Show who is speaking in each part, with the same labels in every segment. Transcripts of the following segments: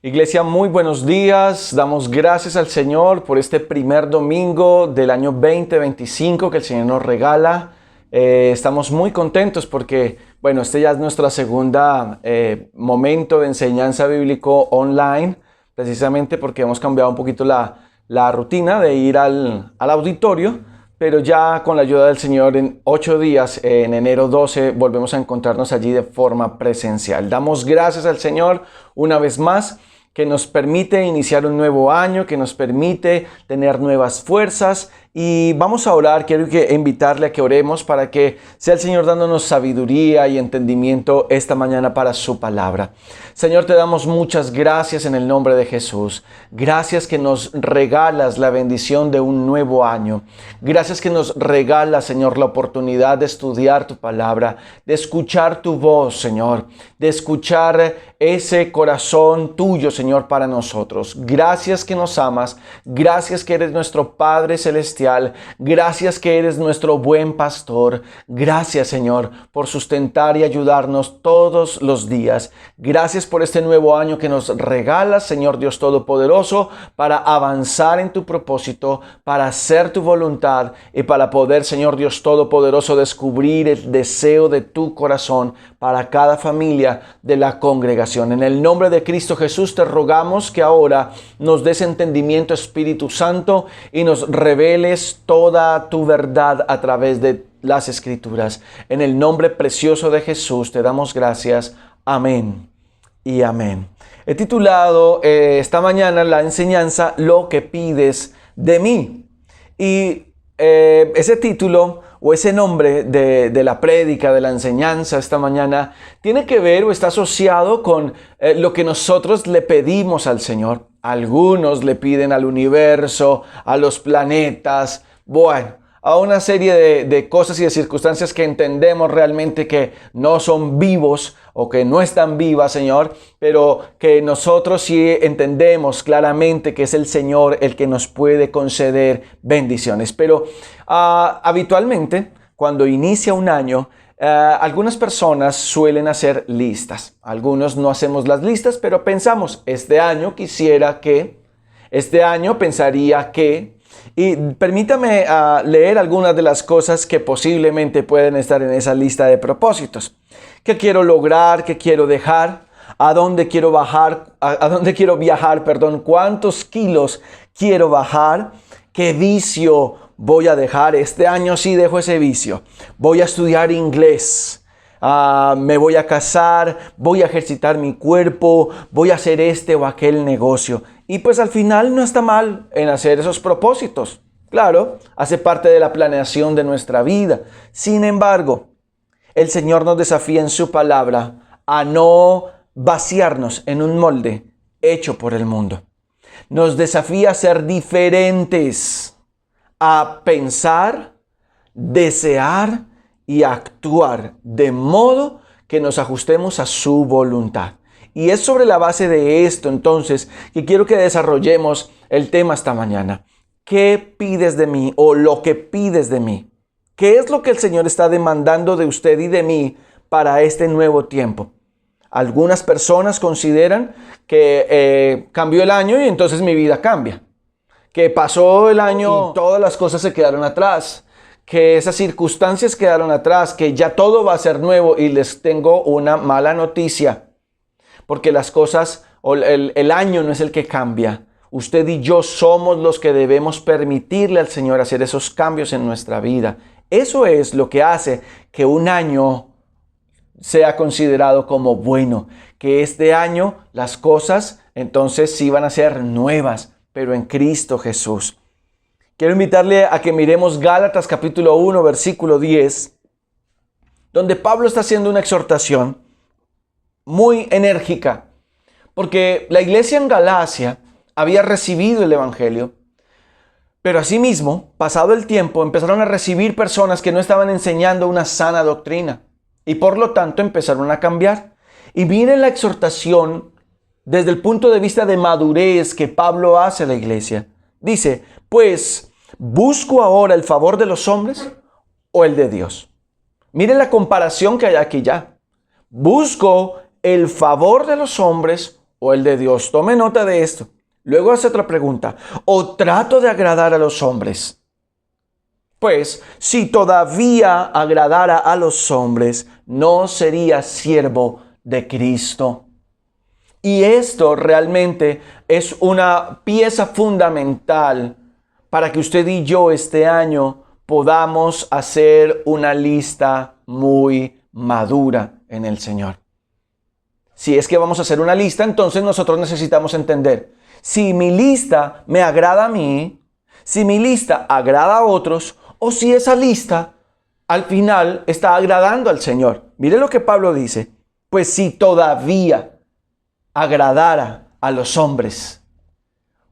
Speaker 1: Iglesia, muy buenos días. Damos gracias al Señor por este primer domingo del año 2025 que el Señor nos regala. Estamos muy contentos porque, bueno, este ya es nuestra segunda momento de enseñanza bíblico online, precisamente porque hemos cambiado un poquito la rutina de ir al auditorio, pero ya con la ayuda del Señor en 8 días, en enero 12, volvemos a encontrarnos allí de forma presencial. Damos gracias al Señor una vez más, que nos permite iniciar un nuevo año, que nos permite tener nuevas fuerzas. Y vamos a orar. Quiero invitarle a que oremos para que sea el Señor dándonos sabiduría y entendimiento esta mañana para su palabra. Señor, te damos muchas gracias en el nombre de Jesús. Gracias que nos regalas la bendición de un nuevo año. Gracias que nos regalas, Señor, la oportunidad de estudiar tu palabra, de escuchar tu voz, Señor, de escuchar ese corazón tuyo, Señor, para nosotros. Gracias que nos amas. Gracias que eres nuestro Padre Celestial. Gracias que eres nuestro buen pastor. Gracias, Señor, por sustentar y ayudarnos todos los días. Gracias por este nuevo año que nos regalas, Señor Dios Todopoderoso, para avanzar en tu propósito, para hacer tu voluntad y para poder, Señor Dios Todopoderoso, descubrir el deseo de tu corazón para cada familia de la congregación. En el nombre de Cristo Jesús te rogamos que ahora nos des entendimiento, Espíritu Santo, y nos reveles toda tu verdad a través de las Escrituras. En el nombre precioso de Jesús te damos gracias. Amén y amén. He titulado esta mañana la enseñanza Lo que pides de mí. Y ese título o ese nombre de la prédica, de la enseñanza esta mañana, tiene que ver o está asociado con lo que nosotros le pedimos al Señor. Algunos le piden al universo, a los planetas, bueno, a una serie de cosas y de circunstancias que entendemos realmente que no son vivos o que no están vivas, Señor, pero que nosotros sí entendemos claramente que es el Señor el que nos puede conceder bendiciones. Pero habitualmente, cuando inicia un año, algunas personas suelen hacer listas. Algunos no hacemos las listas, pero pensamos, este año quisiera que, este año pensaría que. Y permítame leer algunas de las cosas que posiblemente pueden estar en esa lista de propósitos. ¿Qué quiero lograr? ¿Qué quiero dejar? ¿A dónde quiero bajar? ¿A dónde quiero viajar? Perdón. ¿Cuántos kilos quiero bajar? ¿Qué vicio voy a dejar? Este año sí dejo ese vicio. Voy a estudiar inglés. Me voy a casar, voy a ejercitar mi cuerpo, voy a hacer este o aquel negocio. Y pues al final no está mal en hacer esos propósitos. Claro, hace parte de la planeación de nuestra vida. Sin embargo, el Señor nos desafía en su palabra a no vaciarnos en un molde hecho por el mundo. Nos desafía a ser diferentes, a pensar, desear y actuar de modo que nos ajustemos a su voluntad. Y es sobre la base de esto, entonces, que quiero que desarrollemos el tema esta mañana. ¿Qué pides de mí o lo que pides de mí? ¿Qué es lo que el Señor está demandando de usted y de mí para este nuevo tiempo? Algunas personas consideran que cambió el año y entonces mi vida cambia. Que pasó el año y todas las cosas se quedaron atrás. Que esas circunstancias quedaron atrás, que ya todo va a ser nuevo. Y les tengo una mala noticia, porque las cosas o el año no es el que cambia. Usted y yo somos los que debemos permitirle al Señor hacer esos cambios en nuestra vida. Eso es lo que hace que un año sea considerado como bueno, que este año las cosas entonces sí van a ser nuevas, pero en Cristo Jesús. Quiero invitarle a que miremos Gálatas capítulo 1, versículo 10, donde Pablo está haciendo una exhortación muy enérgica, porque la iglesia en Galacia había recibido el evangelio, pero asimismo, pasado el tiempo, empezaron a recibir personas que no estaban enseñando una sana doctrina y por lo tanto empezaron a cambiar. Y miren la exhortación desde el punto de vista de madurez que Pablo hace a la iglesia. Dice, pues, ¿busco ahora el favor de los hombres o el de Dios? Miren la comparación que hay aquí ya. ¿Busco el favor de los hombres o el de Dios? Tome nota de esto. Luego hace otra pregunta. ¿O trato de agradar a los hombres? Pues, si todavía agradara a los hombres, no sería siervo de Cristo. Y esto realmente es una pieza fundamental para que usted y yo este año podamos hacer una lista muy madura en el Señor. Si es que vamos a hacer una lista, entonces nosotros necesitamos entender si mi lista me agrada a mí, si mi lista agrada a otros, o si esa lista al final está agradando al Señor. Mire lo que Pablo dice. Pues si todavía agradara a los hombres.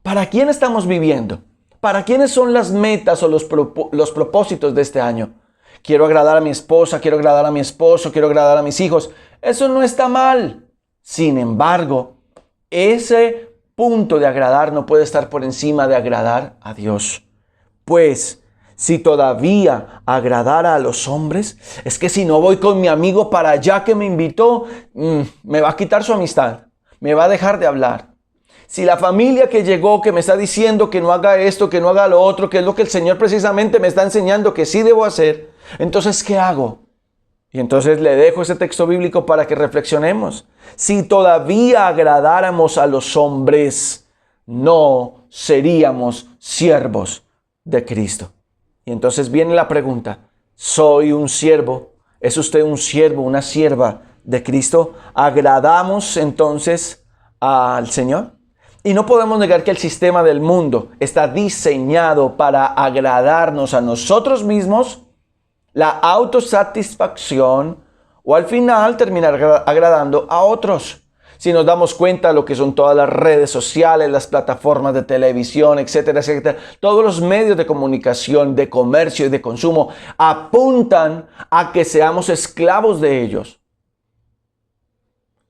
Speaker 1: ¿Para quién estamos viviendo? ¿Para quiénes son las metas o los propósitos de este año? Quiero agradar a mi esposa, quiero agradar a mi esposo, quiero agradar a mis hijos. Eso no está mal. Sin embargo, ese punto de agradar no puede estar por encima de agradar a Dios. Pues, si todavía agradara a los hombres, es que si no voy con mi amigo para allá que me invitó, me va a quitar su amistad, me va a dejar de hablar. Si la familia que llegó, que me está diciendo que no haga esto, que no haga lo otro, que es lo que el Señor precisamente me está enseñando que sí debo hacer, entonces, ¿qué hago? Y entonces le dejo ese texto bíblico para que reflexionemos. Si todavía agradáramos a los hombres, no seríamos siervos de Cristo. Y entonces viene la pregunta, ¿soy un siervo? ¿Es usted un siervo, una sierva de Cristo? ¿Agradamos entonces al Señor? Y no podemos negar que el sistema del mundo está diseñado para agradarnos a nosotros mismos, la autosatisfacción, o al final terminar agradando a otros. Si nos damos cuenta de lo que son todas las redes sociales, las plataformas de televisión, etcétera, etcétera, todos los medios de comunicación, de comercio y de consumo apuntan a que seamos esclavos de ellos.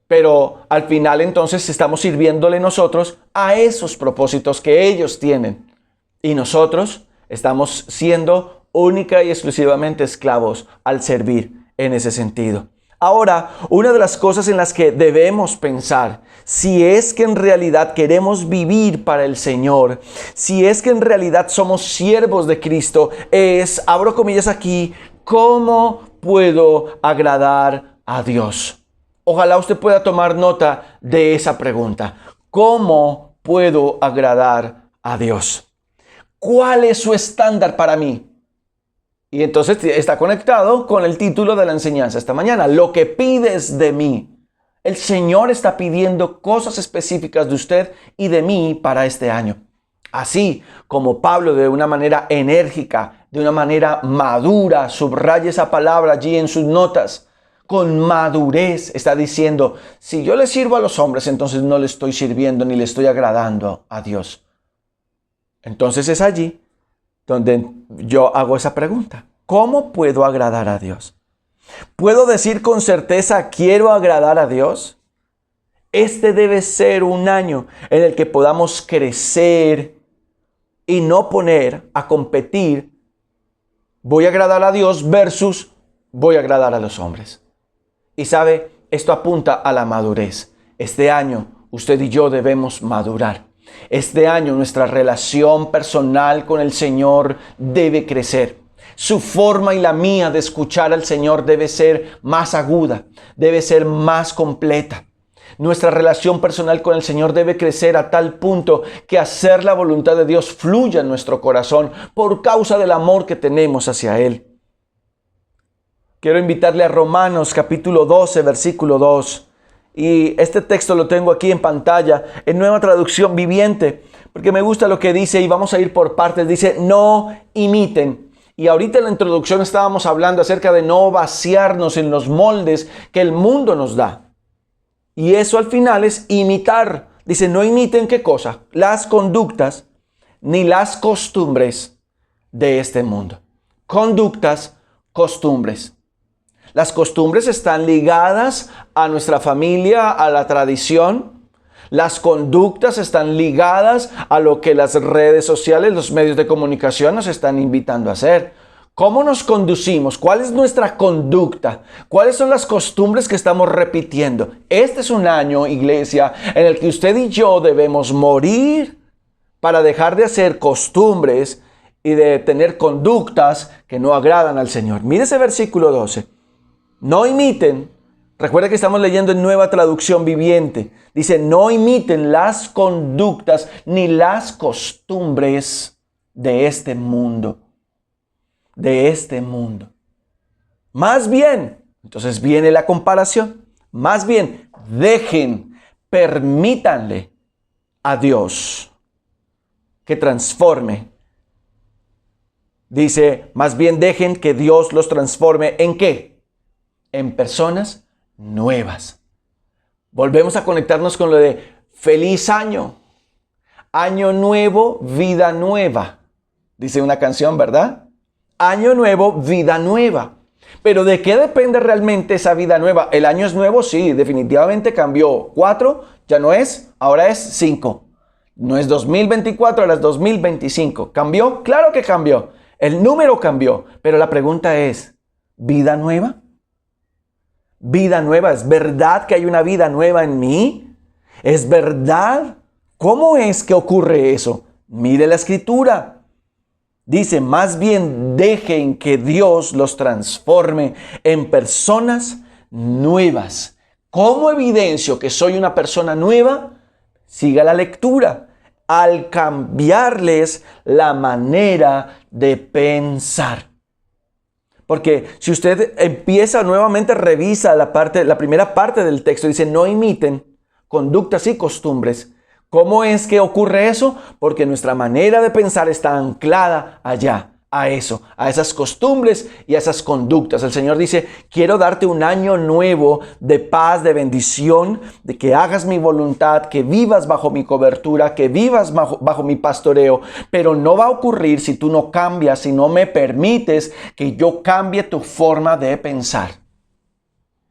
Speaker 1: Pero al final entonces estamos sirviéndole nosotros a esos propósitos que ellos tienen. Y nosotros estamos siendo única y exclusivamente esclavos al servir en ese sentido. Ahora, una de las cosas en las que debemos pensar, si es que en realidad queremos vivir para el Señor, si es que en realidad somos siervos de Cristo, es, abro comillas aquí, ¿cómo puedo agradar a Dios? Ojalá usted pueda tomar nota de esa pregunta. ¿Cómo puedo agradar a Dios? ¿Cuál es su estándar para mí? Y entonces está conectado con el título de la enseñanza esta mañana. Lo que pides de mí. El Señor está pidiendo cosas específicas de usted y de mí para este año. Así como Pablo de una manera enérgica, de una manera madura, subraya esa palabra allí en sus notas. Con madurez está diciendo, si yo le sirvo a los hombres, entonces no le estoy sirviendo ni le estoy agradando a Dios. Entonces es allí donde yo hago esa pregunta. ¿Cómo puedo agradar a Dios? ¿Puedo decir con certeza, quiero agradar a Dios? Este debe ser un año en el que podamos crecer y no poner a competir, voy a agradar a Dios versus voy a agradar a los hombres. Y sabe, esto apunta a la madurez. Este año usted y yo debemos madurar. Este año nuestra relación personal con el Señor debe crecer. Su forma y la mía de escuchar al Señor debe ser más aguda, debe ser más completa. Nuestra relación personal con el Señor debe crecer a tal punto que hacer la voluntad de Dios fluya en nuestro corazón por causa del amor que tenemos hacia Él. Quiero invitarle a Romanos capítulo 12, versículo 2. Y este texto lo tengo aquí en pantalla, en Nueva Traducción Viviente, porque me gusta lo que dice y vamos a ir por partes. Dice, no imiten. Y ahorita en la introducción estábamos hablando acerca de no vaciarnos en los moldes que el mundo nos da. Y eso al final es imitar. Dice, no imiten ¿qué cosa? Las conductas ni las costumbres de este mundo. Conductas, costumbres. Las costumbres están ligadas a nuestra familia, a la tradición. Las conductas están ligadas a lo que las redes sociales, los medios de comunicación nos están invitando a hacer. ¿Cómo nos conducimos? ¿Cuál es nuestra conducta? ¿Cuáles son las costumbres que estamos repitiendo? Este es un año, iglesia, en el que usted y yo debemos morir para dejar de hacer costumbres y de tener conductas que no agradan al Señor. Mire ese versículo 12. No imiten. Recuerda que estamos leyendo en Nueva Traducción Viviente. Dice, no imiten las conductas ni las costumbres de este mundo. De este mundo. Más bien, entonces viene la comparación. Más bien, permítanle a Dios que transforme. Dice, más bien dejen que Dios los transforme ¿en qué? En personas nuevas. Volvemos a conectarnos con lo de feliz año. Año nuevo, vida nueva. Dice una canción, ¿verdad? Año nuevo, vida nueva. Pero ¿de qué depende realmente esa vida nueva? El año es nuevo, sí, definitivamente cambió. 4 ya no es, ahora es 5. No es 2024, ahora es 2025. ¿Cambió? Claro que cambió. El número cambió. Pero la pregunta es, ¿vida nueva? ¿Vida nueva? ¿Es verdad que hay una vida nueva en mí? ¿Es verdad? ¿Cómo es que ocurre eso? Mire la escritura. Dice, más bien dejen que Dios los transforme en personas nuevas. ¿Cómo evidencio que soy una persona nueva? Siga la lectura. Al cambiarles la manera de pensar. Porque si usted empieza nuevamente, revisa la primera parte del texto, dice, no imiten conductas y costumbres. ¿Cómo es que ocurre eso? Porque nuestra manera de pensar está anclada allá, a eso, a esas costumbres y a esas conductas. El Señor dice, quiero darte un año nuevo de paz, de bendición, de que hagas mi voluntad, que vivas bajo mi cobertura, que vivas bajo mi pastoreo, pero no va a ocurrir si tú no cambias, si no me permites que yo cambie tu forma de pensar.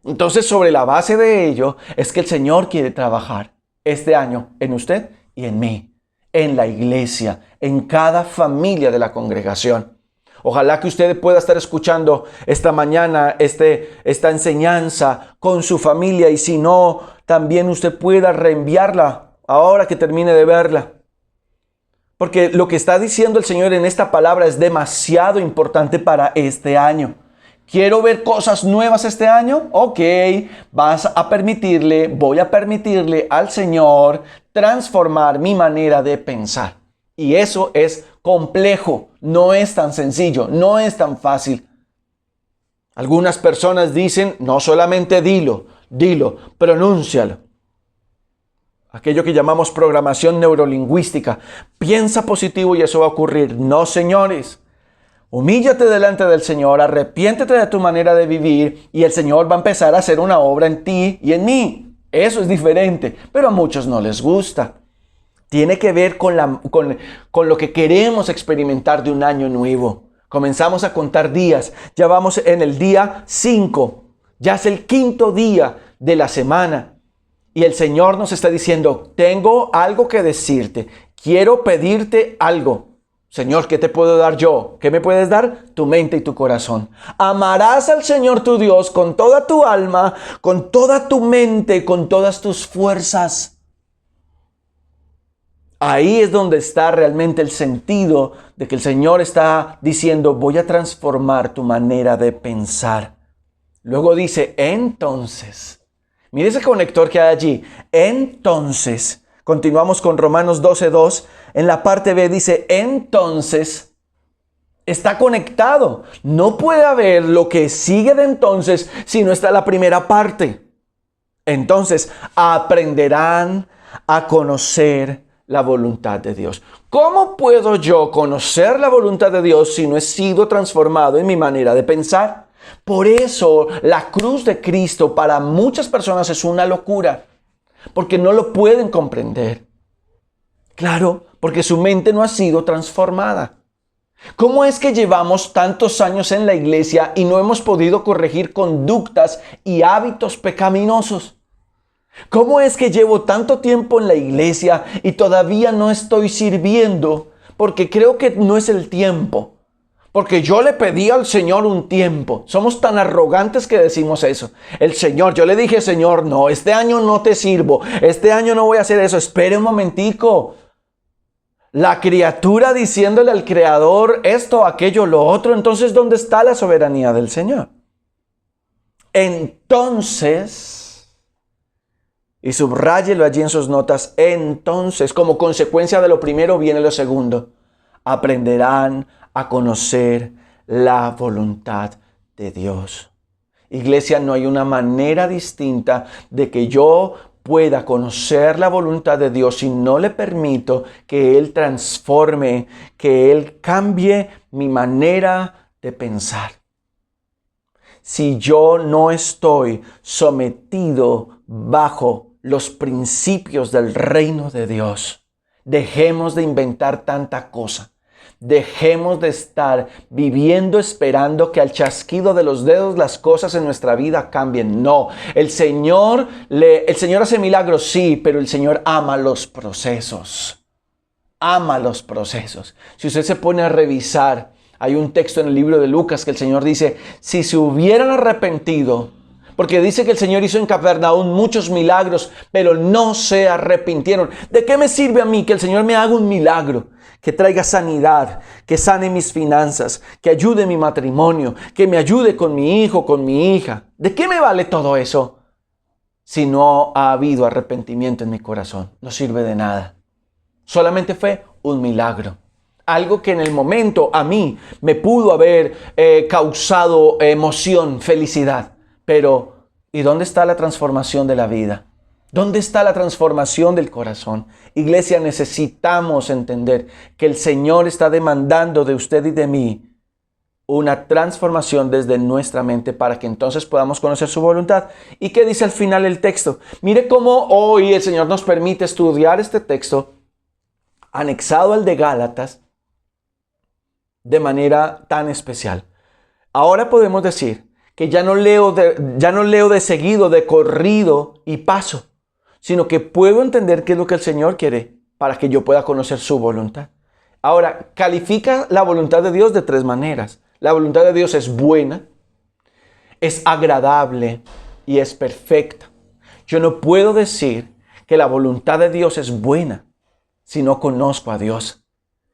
Speaker 1: Entonces, sobre la base de ello, es que el Señor quiere trabajar este año en usted y en mí, en la iglesia, en cada familia de la congregación. Ojalá que usted pueda estar escuchando esta mañana esta enseñanza con su familia, y si no, también usted pueda reenviarla ahora que termine de verla. Porque lo que está diciendo el Señor en esta palabra es demasiado importante para este año. ¿Quiero ver cosas nuevas este año? Ok, voy a permitirle al Señor transformar mi manera de pensar. Y eso es complejo, no es tan sencillo, no es tan fácil. Algunas personas dicen, no solamente dilo, pronúncialo. Aquello que llamamos programación neurolingüística. Piensa positivo y eso va a ocurrir. No, señores. Humíllate delante del Señor, arrepiéntete de tu manera de vivir y el Señor va a empezar a hacer una obra en ti y en mí. Eso es diferente, pero a muchos no les gusta. Tiene que ver con lo que queremos experimentar de un año nuevo. Comenzamos a contar días, ya vamos en el día 5, ya es el 5º día de la semana. Y el Señor nos está diciendo, tengo algo que decirte, quiero pedirte algo. Señor, ¿qué te puedo dar yo? ¿Qué me puedes dar? Tu mente y tu corazón. Amarás al Señor tu Dios con toda tu alma, con toda tu mente, con todas tus fuerzas. Ahí es donde está realmente el sentido de que el Señor está diciendo, voy a transformar tu manera de pensar. Luego dice, entonces, mire ese conector que hay allí. Entonces, continuamos con Romanos 12:2. En la parte B dice, entonces, está conectado. No puede haber lo que sigue de entonces si no está la primera parte. Entonces, aprenderán a conocer la voluntad de Dios. ¿Cómo puedo yo conocer la voluntad de Dios si no he sido transformado en mi manera de pensar? Por eso, la cruz de Cristo para muchas personas es una locura, porque no lo pueden comprender. Claro, porque su mente no ha sido transformada. ¿Cómo es que llevamos tantos años en la iglesia y no hemos podido corregir conductas y hábitos pecaminosos? ¿Cómo es que llevo tanto tiempo en la iglesia y todavía no estoy sirviendo? Porque creo que no es el tiempo. porque yo le pedí al Señor un tiempo. Somos tan arrogantes que decimos eso. El Señor, yo le dije, Señor, no, este año no te sirvo, este año no voy a hacer eso, espere un momentico. La criatura diciéndole al Creador esto, aquello, lo otro. Entonces, ¿dónde está la soberanía del Señor? Entonces, y subráyelo allí en sus notas, entonces, como consecuencia de lo primero viene lo segundo. Aprenderán a conocer la voluntad de Dios. Iglesia, no hay una manera distinta de que yo pueda conocer la voluntad de Dios si no le permito que Él transforme, que Él cambie mi manera de pensar. Si yo no estoy sometido bajo los principios del reino de Dios, dejemos de inventar tanta cosa. Dejemos de estar viviendo esperando que al chasquido de los dedos las cosas en nuestra vida cambien. No, el Señor hace milagros, sí, pero el Señor ama los procesos. Ama los procesos. Si usted se pone a revisar, hay un texto en el libro de Lucas que el Señor dice, si se hubieran arrepentido, porque dice que el Señor hizo en Capernaum muchos milagros, pero no se arrepintieron. ¿De qué me sirve a mí que el Señor me haga un milagro? Que traiga sanidad, que sane mis finanzas, que ayude mi matrimonio, que me ayude con mi hijo, con mi hija. ¿De qué me vale todo eso si no ha habido arrepentimiento en mi corazón? No sirve de nada. Solamente fue un milagro. Algo que en el momento a mí me pudo haber causado emoción, felicidad. Pero, ¿y dónde está la transformación de la vida? ¿Dónde está la transformación del corazón? Iglesia, necesitamos entender que el Señor está demandando de usted y de mí una transformación desde nuestra mente para que entonces podamos conocer su voluntad. ¿Y qué dice al final el texto? Mire cómo hoy el Señor nos permite estudiar este texto anexado al de Gálatas de manera tan especial. Ahora podemos decir que ya no leo de seguido, de corrido y paso, sino que puedo entender qué es lo que el Señor quiere para que yo pueda conocer su voluntad. Ahora, califica la voluntad de Dios de tres maneras. La voluntad de Dios es buena, es agradable y es perfecta. Yo no puedo decir que la voluntad de Dios es buena si no conozco a Dios.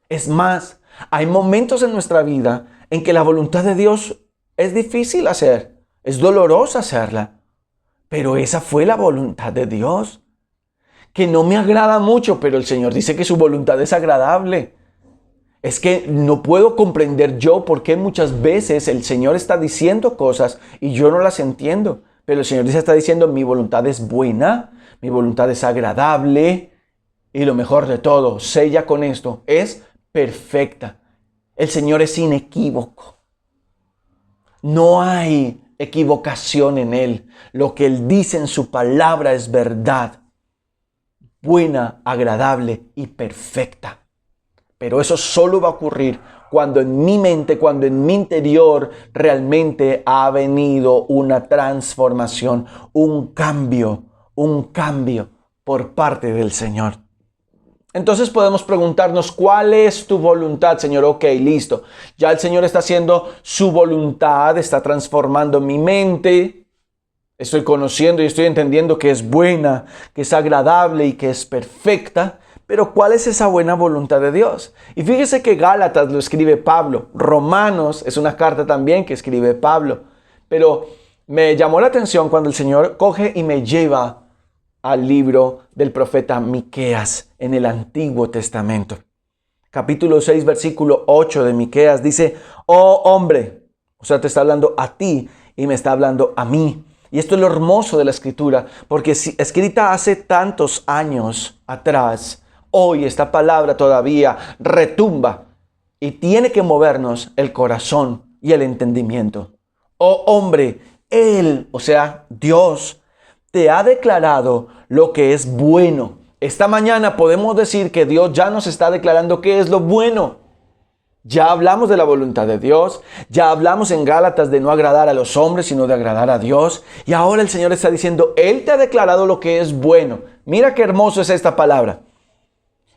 Speaker 1: Es más, hay momentos en nuestra vida en que la voluntad de Dios es difícil hacer, es dolorosa hacerla, pero esa fue la voluntad de Dios, que no me agrada mucho, pero el Señor dice que su voluntad es agradable. Es que no puedo comprender yo por qué muchas veces el Señor está diciendo cosas y yo no las entiendo, pero el Señor está diciendo mi voluntad es buena, mi voluntad es agradable y lo mejor de todo, sella con esto, es perfecta. El Señor es inequívoco. No hay equivocación en Él. Lo que Él dice en su palabra es verdad. Buena, agradable y perfecta. Pero eso solo va a ocurrir cuando en mi mente, cuando en mi interior realmente ha venido una transformación, un cambio por parte del Señor. Entonces podemos preguntarnos, ¿cuál es tu voluntad, Señor? Ok, listo. Ya el Señor está haciendo su voluntad, está transformando mi mente. Estoy conociendo y estoy entendiendo que es buena, que es agradable y que es perfecta. Pero ¿cuál es esa buena voluntad de Dios? Y fíjese que Gálatas lo escribe Pablo. Romanos es una carta también que escribe Pablo. Pero me llamó la atención cuando el Señor coge y me lleva al libro del profeta Miqueas en el Antiguo Testamento. Capítulo 6, versículo 8 de Miqueas dice, oh hombre, o sea, te está hablando a ti y me está hablando a mí. Y esto es lo hermoso de la Escritura, porque escrita hace tantos años atrás, hoy esta palabra todavía retumba y tiene que movernos el corazón y el entendimiento. Oh hombre, Él, o sea, Dios, te ha declarado lo que es bueno. Esta mañana podemos decir que Dios ya nos está declarando qué es lo bueno. Ya hablamos de la voluntad de Dios, ya hablamos en Gálatas de no agradar a los hombres, sino de agradar a Dios. Y ahora el Señor está diciendo, Él te ha declarado lo que es bueno. Mira qué hermoso es esta palabra.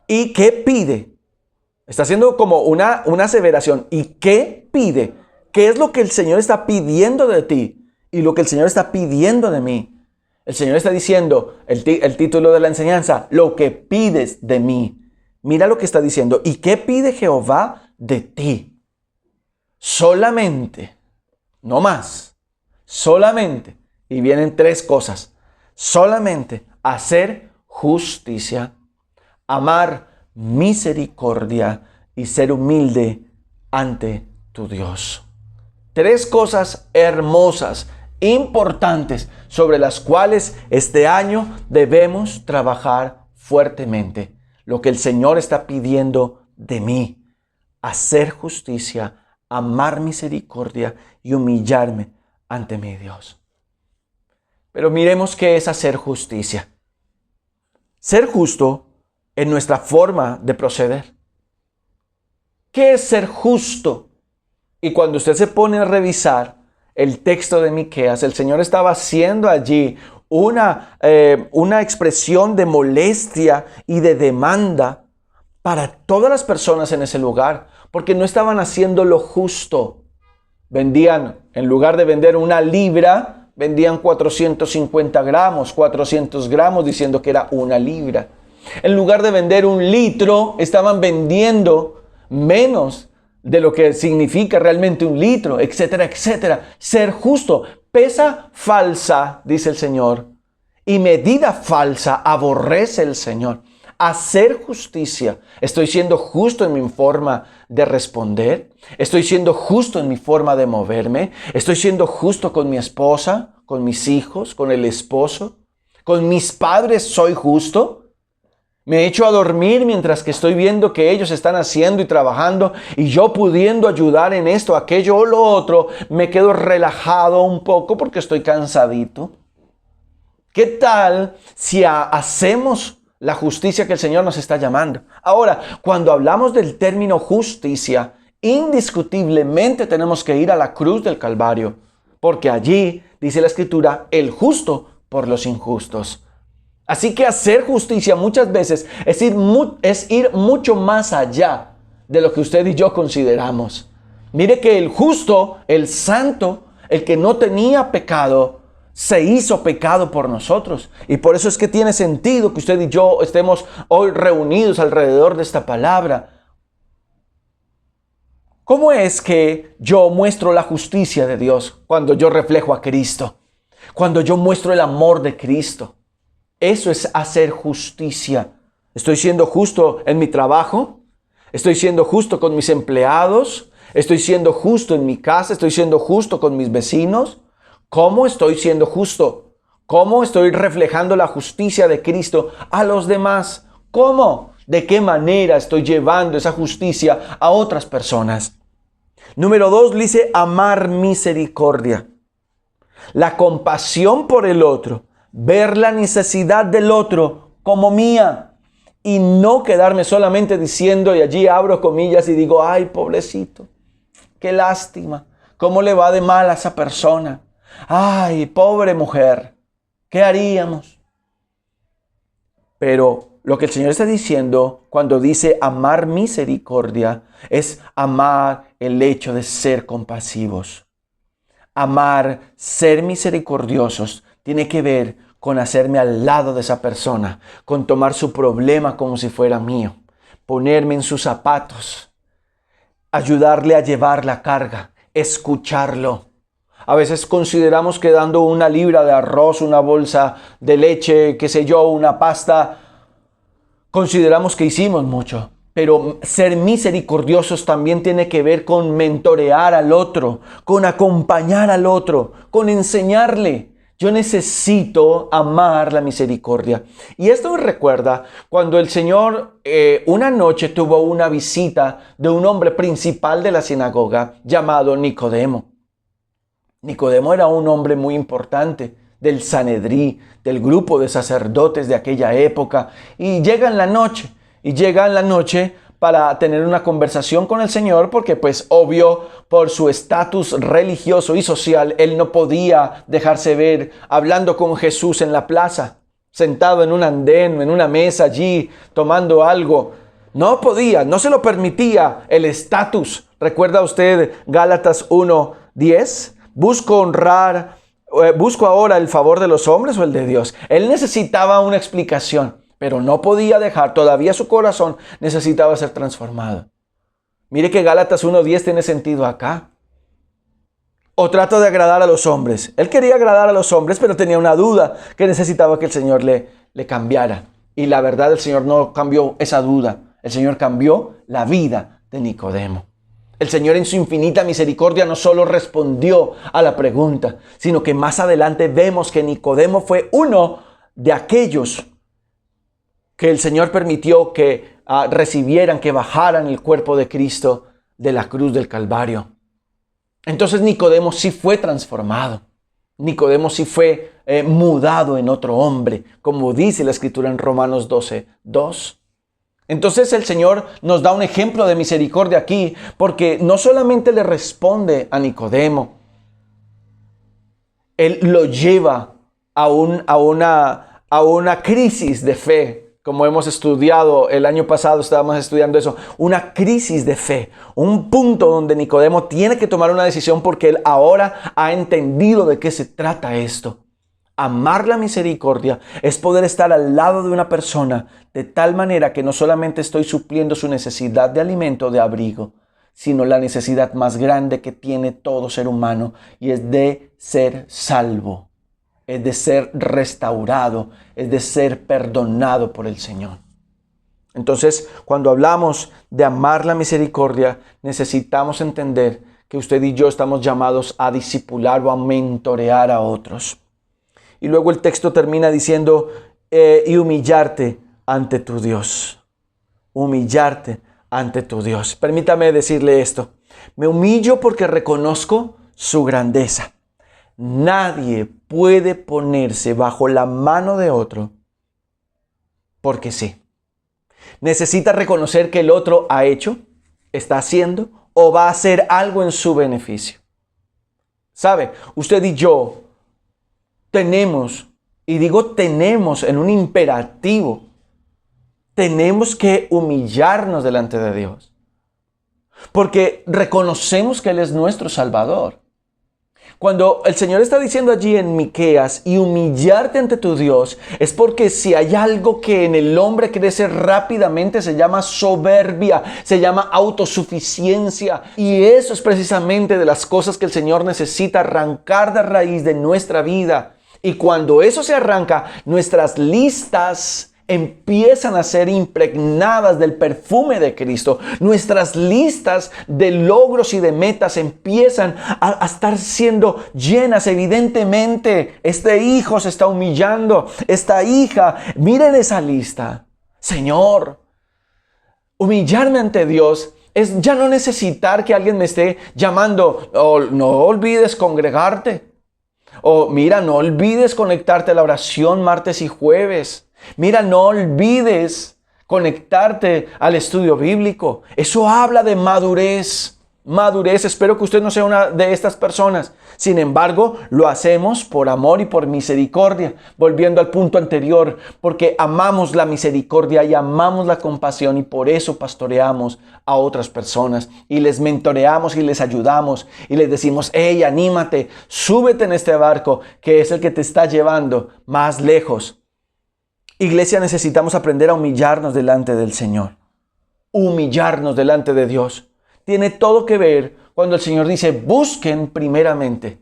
Speaker 1: ¿Y qué pide? Está haciendo como una aseveración. ¿Y qué pide? ¿Qué es lo que el Señor está pidiendo de ti? Y lo que el Señor está pidiendo de mí. El Señor está diciendo, el título de la enseñanza, lo que pides de mí. Mira lo que está diciendo. ¿Y qué pide Jehová de ti? Solamente, no más, solamente. Y vienen tres cosas. Solamente hacer justicia, amar misericordia y ser humilde ante tu Dios. Tres cosas hermosas, importantes, sobre las cuales este año debemos trabajar fuertemente. Lo que el Señor está pidiendo de mí: hacer justicia, amar misericordia y humillarme ante mi Dios. Pero miremos qué es hacer justicia. Ser justo en nuestra forma de proceder. ¿Qué es ser justo? Y cuando usted se pone a revisar el texto de Miqueas, el Señor estaba haciendo allí una expresión de molestia y de demanda para todas las personas en ese lugar, porque no estaban haciendo lo justo. Vendían, en lugar de vender una libra, vendían 450 gramos, 400 gramos, diciendo que era una libra. En lugar de vender un litro, estaban vendiendo menos de lo que significa realmente un litro, etcétera, etcétera. Ser justo, pesa falsa, dice el Señor, y medida falsa aborrece el Señor. Hacer justicia. Estoy siendo justo en mi forma de responder. Estoy siendo justo en mi forma de moverme. Estoy siendo justo con mi esposa, con mis hijos, con el esposo. Con mis padres soy justo. Me echo a dormir mientras que estoy viendo que ellos están haciendo y trabajando y yo pudiendo ayudar en esto, aquello o lo otro. Me quedo relajado un poco porque estoy cansadito. ¿Qué tal si hacemos la justicia que el Señor nos está llamando? Ahora, cuando hablamos del término justicia, indiscutiblemente tenemos que ir a la cruz del Calvario, porque allí, dice la Escritura, el justo por los injustos. Así que hacer justicia muchas veces es ir mucho más allá de lo que usted y yo consideramos. Mire que el justo, el santo, el que no tenía pecado, se hizo pecado por nosotros. Y por eso es que tiene sentido que usted y yo estemos hoy reunidos alrededor de esta palabra. ¿Cómo es que yo muestro la justicia de Dios? Cuando yo reflejo a Cristo. Cuando yo muestro el amor de Cristo. Eso es hacer justicia. ¿Estoy siendo justo en mi trabajo? ¿Estoy siendo justo con mis empleados? ¿Estoy siendo justo en mi casa? ¿Estoy siendo justo con mis vecinos? ¿Cómo estoy siendo justo? ¿Cómo estoy reflejando la justicia de Cristo a los demás? ¿Cómo? ¿De qué manera estoy llevando esa justicia a otras personas? Número 2, dice amar misericordia. La compasión por el otro. Ver la necesidad del otro como mía y no quedarme solamente diciendo, y allí abro comillas y digo, ay, pobrecito, qué lástima, cómo le va de mal a esa persona. Ay, pobre mujer, ¿qué haríamos? Pero lo que el Señor está diciendo cuando dice amar misericordia es amar el hecho de ser compasivos. Amar, ser misericordiosos, tiene que ver con hacerme al lado de esa persona, con tomar su problema como si fuera mío, ponerme en sus zapatos, ayudarle a llevar la carga, escucharlo. A veces consideramos que dando una libra de arroz, una bolsa de leche, qué sé yo, una pasta, consideramos que hicimos mucho. Pero ser misericordiosos también tiene que ver con mentorear al otro, con acompañar al otro, con enseñarle. Yo necesito amar la misericordia. Y esto me recuerda cuando el Señor una noche tuvo una visita de un hombre principal de la sinagoga llamado Nicodemo. Nicodemo era un hombre muy importante del Sanedrí, del grupo de sacerdotes de aquella época. Y llega en la noche para tener una conversación con el Señor, porque pues obvio por su estatus religioso y social, él no podía dejarse ver hablando con Jesús en la plaza, sentado en un andén, en una mesa allí, tomando algo. No podía, no se lo permitía el estatus. ¿Recuerda usted Gálatas 1:10? Busco ahora el favor de los hombres o el de Dios. Él necesitaba una explicación, pero no podía dejar, todavía su corazón necesitaba ser transformado. Mire que Gálatas 1:10 tiene sentido acá. O trato de agradar a los hombres. Él quería agradar a los hombres, pero tenía una duda que necesitaba que el Señor le cambiara. Y la verdad, el Señor no cambió esa duda. El Señor cambió la vida de Nicodemo. El Señor en su infinita misericordia no solo respondió a la pregunta, sino que más adelante vemos que Nicodemo fue uno de aquellos que el Señor permitió que recibieran, que bajaran el cuerpo de Cristo de la cruz del Calvario. Entonces Nicodemo sí fue transformado. Nicodemo sí fue mudado en otro hombre, como dice la Escritura en Romanos 12:2. Entonces el Señor nos da un ejemplo de misericordia aquí, porque no solamente le responde a Nicodemo, Él lo lleva a una crisis de fe. Como hemos estudiado el año pasado, estábamos estudiando eso, una crisis de fe, un punto donde Nicodemo tiene que tomar una decisión porque él ahora ha entendido de qué se trata esto. Amar la misericordia es poder estar al lado de una persona de tal manera que no solamente estoy supliendo su necesidad de alimento o de abrigo, sino la necesidad más grande que tiene todo ser humano, y es de ser salvo. Es de ser restaurado, es de ser perdonado por el Señor. Entonces, cuando hablamos de amar la misericordia, necesitamos entender que usted y yo estamos llamados a discipular o a mentorear a otros. Y luego el texto termina diciendo, y humillarte ante tu Dios. Humillarte ante tu Dios. Permítame decirle esto. Me humillo porque reconozco su grandeza. Nadie puede ponerse bajo la mano de otro porque sí. Necesita reconocer que el otro ha hecho, está haciendo o va a hacer algo en su beneficio. ¿Sabe? Usted y yo tenemos, y digo tenemos en un imperativo, tenemos que humillarnos delante de Dios. Porque reconocemos que Él es nuestro Salvador. Cuando el Señor está diciendo allí en Miqueas, y humillarte ante tu Dios, es porque si hay algo que en el hombre crece rápidamente, se llama soberbia, se llama autosuficiencia. Y eso es precisamente de las cosas que el Señor necesita arrancar de raíz de nuestra vida. Y cuando eso se arranca, nuestras listas empiezan a ser impregnadas del perfume de Cristo. Nuestras listas de logros y de metas empiezan a estar siendo llenas. Evidentemente, este hijo se está humillando. Esta hija, miren esa lista. Señor, humillarme ante Dios es ya no necesitar que alguien me esté llamando. Oh, no olvides congregarte. O mira, no olvides conectarte a la oración martes y jueves. Mira, no olvides conectarte al estudio bíblico. Eso habla de madurez. Madurez, espero que usted no sea una de estas personas. Sin embargo, lo hacemos por amor y por misericordia. Volviendo al punto anterior, porque amamos la misericordia y amamos la compasión, y por eso pastoreamos a otras personas y les mentoreamos y les ayudamos y les decimos, hey, anímate, súbete en este barco que es el que te está llevando más lejos. Iglesia, necesitamos aprender a humillarnos delante del Señor. Humillarnos delante de Dios. Tiene todo que ver cuando el Señor dice, busquen primeramente.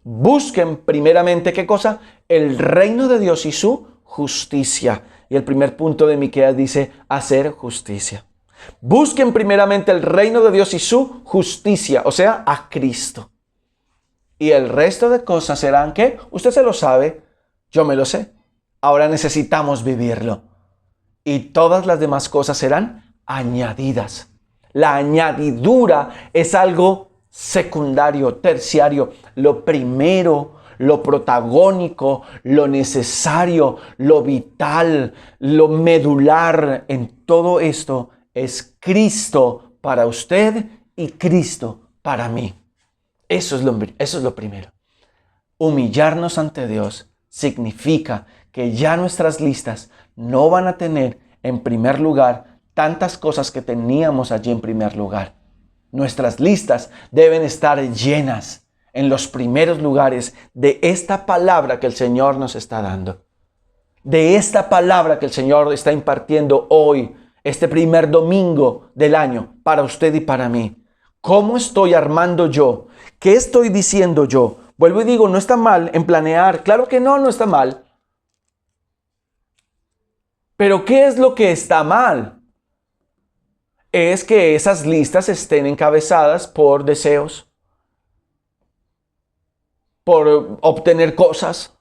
Speaker 1: Busquen primeramente, ¿qué cosa? El reino de Dios y su justicia. Y el primer punto de Miqueas dice, hacer justicia. Busquen primeramente el reino de Dios y su justicia, o sea, a Cristo. Y el resto de cosas serán, ¿qué? Usted se lo sabe, yo me lo sé. Ahora necesitamos vivirlo. Y todas las demás cosas serán añadidas. La añadidura es algo secundario, terciario. Lo primero, lo protagónico, lo necesario, lo vital, lo medular en todo esto es Cristo para usted y Cristo para mí. Eso es lo primero. Humillarnos ante Dios significa que ya nuestras listas no van a tener en primer lugar tantas cosas que teníamos allí en primer lugar. Nuestras listas deben estar llenas en los primeros lugares de esta palabra que el Señor nos está dando. De esta palabra que el Señor está impartiendo hoy, este primer domingo del año, para usted y para mí. ¿Cómo estoy armando yo? ¿Qué estoy diciendo yo? Vuelvo y digo, no está mal en planear. Claro que no está mal. Pero ¿qué es lo que está mal? Es que esas listas estén encabezadas por deseos, por obtener cosas,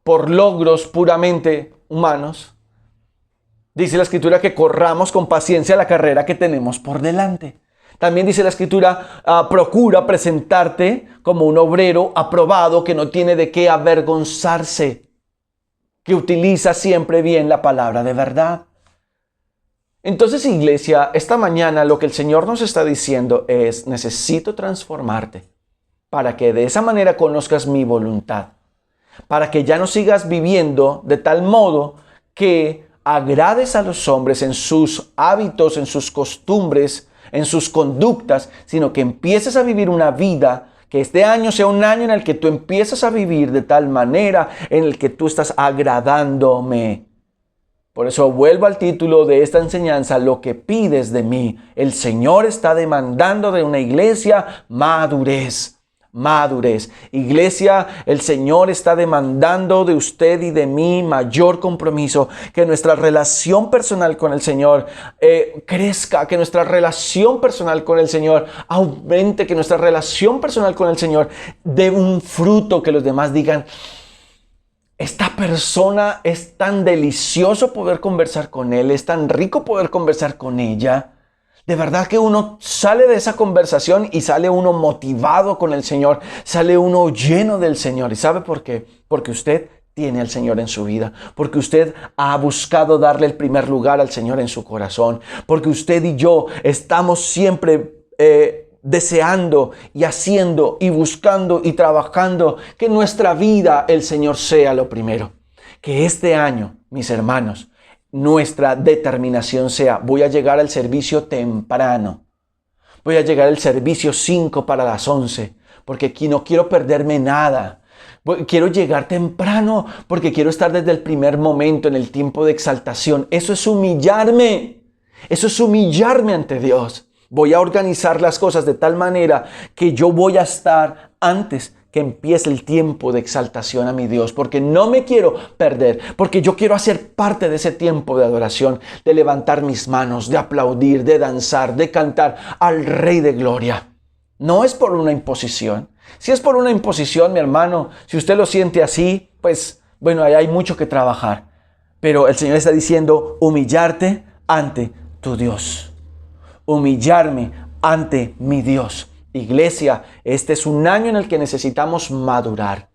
Speaker 1: por logros puramente humanos. Dice la Escritura que corramos con paciencia la carrera que tenemos por delante. También dice la Escritura, procura presentarte como un obrero aprobado que no tiene de qué avergonzarse, que utiliza siempre bien la palabra de verdad. Entonces, iglesia, esta mañana lo que el Señor nos está diciendo es, necesito transformarte para que de esa manera conozcas mi voluntad, para que ya no sigas viviendo de tal modo que agrades a los hombres en sus hábitos, en sus costumbres, en sus conductas, sino que empieces a vivir una vida, que este año sea un año en el que tú empiezas a vivir de tal manera en el que tú estás agradándome. Por eso vuelvo al título de esta enseñanza, lo que pides de mí. El Señor está demandando de una iglesia madurez. Madurez. Iglesia, el Señor está demandando de usted y de mí mayor compromiso, que nuestra relación personal con el Señor crezca, que nuestra relación personal con el Señor aumente, que nuestra relación personal con el Señor dé un fruto, que los demás digan, esta persona es tan delicioso poder conversar con él, es tan rico poder conversar con ella. De verdad que uno sale de esa conversación y sale uno motivado con el Señor, sale uno lleno del Señor. ¿Y sabe por qué? Porque usted tiene al Señor en su vida, porque usted ha buscado darle el primer lugar al Señor en su corazón, porque usted y yo estamos siempre deseando y haciendo y buscando y trabajando que en nuestra vida el Señor sea lo primero. Que este año, mis hermanos, nuestra determinación sea, voy a llegar al servicio temprano. Voy a llegar al servicio 5 para las 11, porque aquí no quiero perderme nada. Quiero llegar temprano porque quiero estar desde el primer momento en el tiempo de exaltación. Eso es humillarme. Eso es humillarme ante Dios. Voy a organizar las cosas de tal manera que yo voy a estar antes que empiece el tiempo de exaltación a mi Dios, porque no me quiero perder, porque yo quiero hacer parte de ese tiempo de adoración, de levantar mis manos, de aplaudir, de danzar, de cantar al Rey de Gloria. No es por una imposición. Si es por una imposición, mi hermano, si usted lo siente así, pues bueno, ahí hay mucho que trabajar. Pero el Señor está diciendo, humillarte ante tu Dios. Humillarme ante mi Dios. Iglesia, este es un año en el que necesitamos madurar.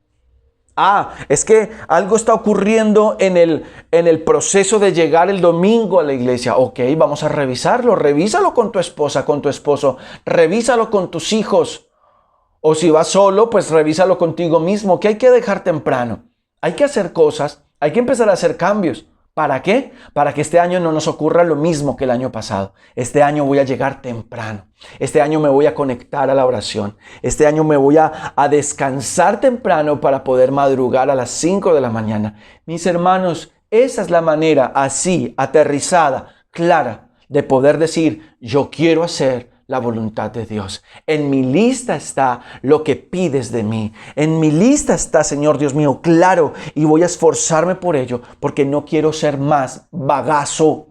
Speaker 1: Es que algo está ocurriendo en el proceso de llegar el domingo a la iglesia. Ok, vamos a revisarlo. Revísalo con tu esposa, con tu esposo. Revísalo con tus hijos. O si vas solo, pues revísalo contigo mismo. Que hay que dejar temprano. Hay que hacer cosas. Hay que empezar a hacer cambios. ¿Para qué? Para que este año no nos ocurra lo mismo que el año pasado. Este año voy a llegar temprano. Este año me voy a conectar a la oración. Este año me voy a descansar temprano para poder madrugar a las 5 de la mañana. Mis hermanos, esa es la manera así, aterrizada, clara, de poder decir, yo quiero hacer la voluntad de Dios. En mi lista está lo que pides de mí. En mi lista está, Señor Dios mío, claro, y voy a esforzarme por ello, porque no quiero ser más bagazo.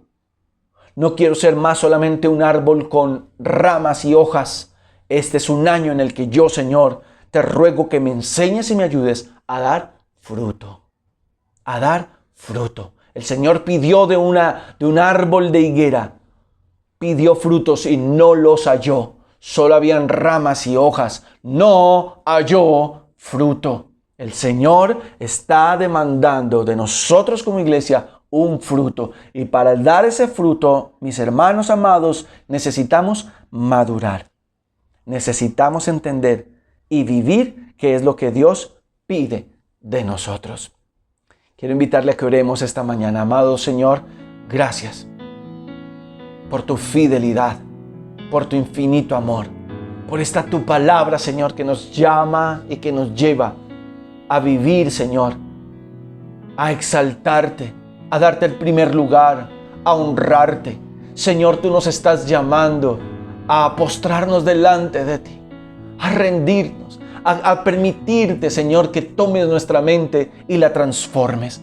Speaker 1: No quiero ser más solamente un árbol con ramas y hojas. Este es un año en el que yo, Señor, te ruego que me enseñes y me ayudes a dar fruto. A dar fruto. El Señor pidió de un árbol de higuera. Pidió frutos y no los halló. Solo habían ramas y hojas. No halló fruto. El Señor está demandando de nosotros como iglesia un fruto. Y para dar ese fruto, mis hermanos amados, necesitamos madurar. Necesitamos entender y vivir qué es lo que Dios pide de nosotros. Quiero invitarle a que oremos esta mañana. Amado Señor, gracias. por tu fidelidad, por tu infinito amor, por esta tu palabra, Señor, que nos llama y que nos lleva a vivir, Señor, a exaltarte, a darte el primer lugar, a honrarte. Señor, tú nos estás llamando a postrarnos delante de ti, a rendirnos, a permitirte, Señor, que tomes nuestra mente y la transformes,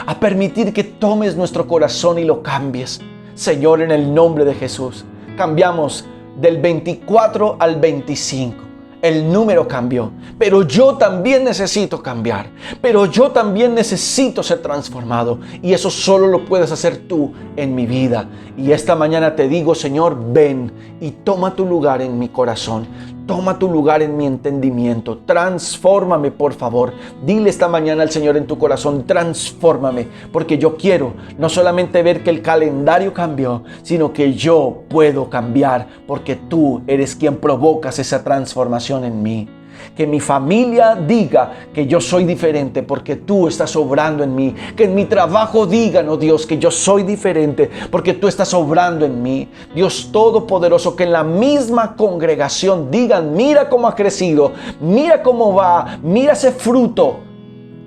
Speaker 1: a permitir que tomes nuestro corazón y lo cambies. Señor, en el nombre de Jesús, cambiamos del 24 al 25. El número cambió, pero yo también necesito cambiar, pero yo también necesito ser transformado, y eso solo lo puedes hacer tú en mi vida. Y esta mañana te digo, Señor, ven y toma tu lugar en mi corazón, toma tu lugar en mi entendimiento, transfórmame, por favor. Dile esta mañana al Señor en tu corazón, transfórmame, porque yo quiero no solamente ver que el calendario cambió, sino que yo puedo cambiar, porque tú eres quien provocas esa transformación en mí. Que mi familia diga que yo soy diferente porque tú estás obrando en mí. Que en mi trabajo digan, oh Dios, que yo soy diferente porque tú estás obrando en mí. Dios Todopoderoso, que en la misma congregación digan, mira cómo ha crecido, mira cómo va, mira ese fruto.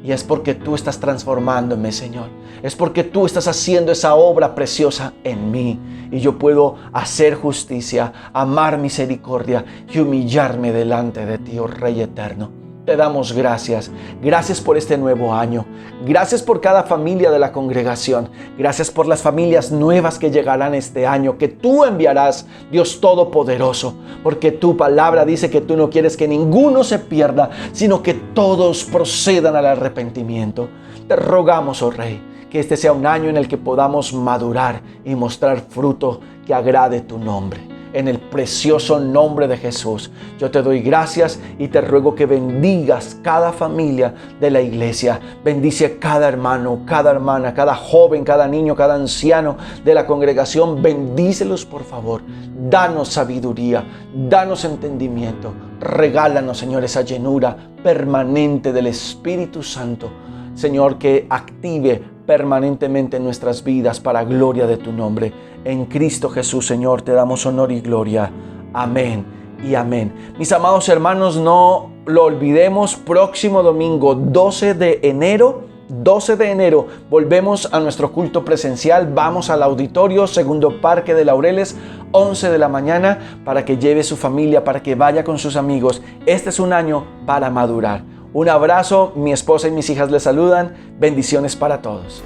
Speaker 1: Y es porque tú estás transformándome, Señor. Es porque tú estás haciendo esa obra preciosa en mí. Y yo puedo hacer justicia, amar misericordia y humillarme delante de ti, oh Rey eterno. Te damos gracias. Gracias por este nuevo año. Gracias por cada familia de la congregación. Gracias por las familias nuevas que llegarán este año, que tú enviarás, Dios Todopoderoso. Porque tu palabra dice que tú no quieres que ninguno se pierda, sino que todos procedan al arrepentimiento. Te rogamos, oh Rey, que este sea un año en el que podamos madurar y mostrar fruto que agrade tu nombre. En el precioso nombre de Jesús, yo te doy gracias y te ruego que bendigas cada familia de la iglesia. Bendice a cada hermano, cada hermana, cada joven, cada niño, cada anciano de la congregación. Bendícelos, por favor. Danos sabiduría, danos entendimiento. Regálanos, Señor, esa llenura permanente del Espíritu Santo. Señor, que active permanentemente en nuestras vidas para gloria de tu nombre. En Cristo Jesús, Señor, te damos honor y gloria. Amén y amén. Mis amados hermanos, no lo olvidemos, próximo domingo 12 de enero, volvemos a nuestro culto presencial. Vamos al auditorio Segundo Parque de Laureles, 11 de la mañana, para que lleve su familia, para que vaya con sus amigos. Este es un año para madurar. Un abrazo, mi esposa y mis hijas les saludan. Bendiciones para todos.